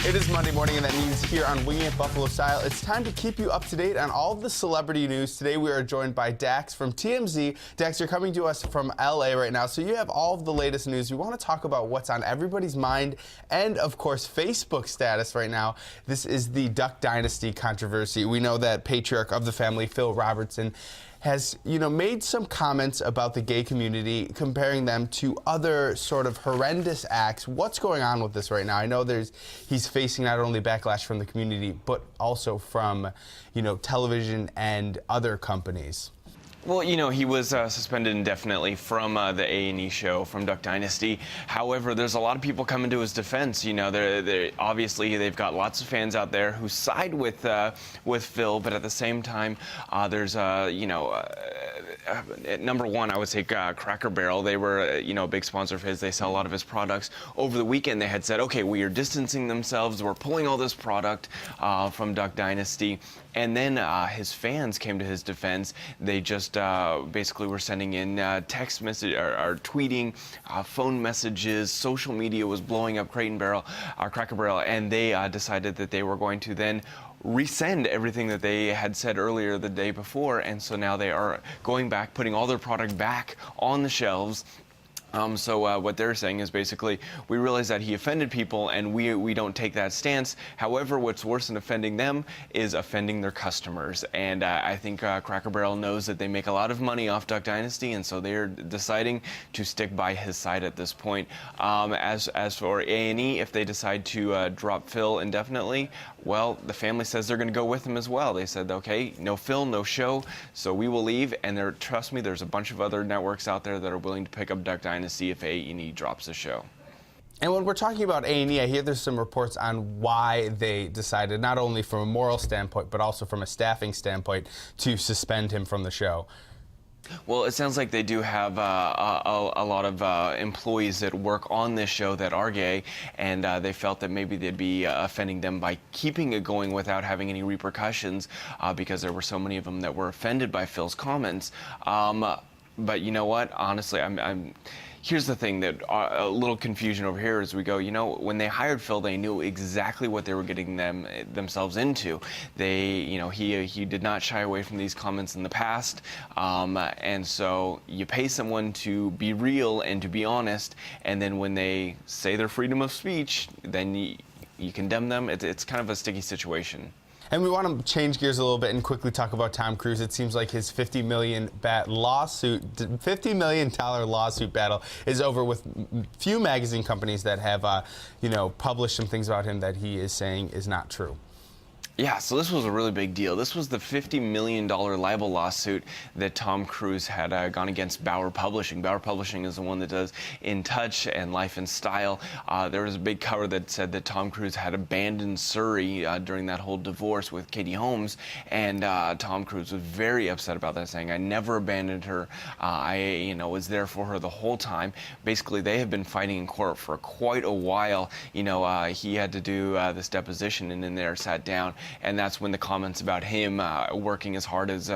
It is Monday morning, and that means here on Winging It Buffalo Style, it's time to keep you up to date on all of the celebrity news. Today we are joined by Dax from TMZ. Dax, you're coming to us from LA right now, so you have all of the latest news. We want to talk about what's on everybody's mind and, of course, Facebook status right now. This is the Duck Dynasty controversy. We know that patriarch of the family, Phil Robertson, has, made some comments about the gay community, comparing them to other sort of horrendous acts. What's going on with this right now? I know he's facing not only backlash from the community, but also from, television and other companies. Well, he was suspended indefinitely from the A&E show from Duck Dynasty. However, there's a lot of people coming to his defense. Obviously they've got lots of fans out there who side with Phil, but at the same time, there's number one, I would say Cracker Barrel. They were a big sponsor of his. They sell a lot of his products. Over the weekend, they had said, okay, we are distancing themselves. We're pulling all this product from Duck Dynasty. And then his fans came to his defense. They just basically were sending in text message or tweeting, phone messages. Social media was blowing up Cracker Barrel, and they decided that they were going to then resend everything that they had said earlier the day before, and so now they are going back, putting all their product back on the shelves. So what they're saying is basically, we realize that he offended people, and we don't take that stance. However, what's worse than offending them is offending their customers. And I think Cracker Barrel knows that they make a lot of money off Duck Dynasty, and so they're deciding to stick by his side at this point. As for A&E, if they decide to drop Phil indefinitely, well, the family says they're going to go with him as well. They said, okay, no Phil, no show, so we will leave. And trust me, there's a bunch of other networks out there that are willing to pick up Duck Dynasty if A&E drops the show. And when we're talking about A&E, I hear there's some reports on why they decided, not only from a moral standpoint, but also from a staffing standpoint, to suspend him from the show. Well, it sounds like they do have a lot of employees that work on this show that are gay, and they felt that maybe they'd be offending them by keeping it going without having any repercussions, because there were so many of them that were offended by Phil's comments. But you know what? Honestly, here's the thing that a little confusion over here is we go, when they hired Phil, they knew exactly what they were getting themselves into. He did not shy away from these comments in the past, and so you pay someone to be real and to be honest, and then when they say their freedom of speech, then you condemn them. It's kind of a sticky situation. And we want to change gears a little bit and quickly talk about Tom Cruise. It seems like his $50 million lawsuit battle is over, with few magazine companies that have, published some things about him that he is saying is not true. Yeah, so this was a really big deal. This was the $50 million libel lawsuit that Tom Cruise had gone against Bauer Publishing. Bauer Publishing is the one that does In Touch and Life and Style. There was a big cover that said that Tom Cruise had abandoned Surrey during that whole divorce with Katie Holmes, and Tom Cruise was very upset about that, saying, I never abandoned her. I was there for her the whole time. Basically, they have been fighting in court for quite a while. He had to do this deposition, and in there sat down. And that's when the comments about him working as hard as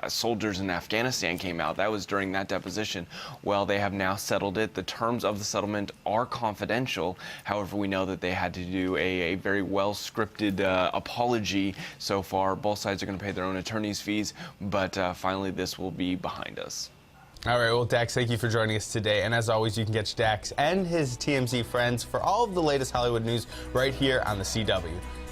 soldiers in Afghanistan came out. That was during that deposition. Well, they have now settled it. The terms of the settlement are confidential. However, we know that they had to do a very well-scripted apology so far. Both sides are going to pay their own attorney's fees, but finally this will be behind us. All right, well, Dax, thank you for joining us today. And as always, you can catch Dax and his TMZ friends for all of the latest Hollywood news right here on the CW.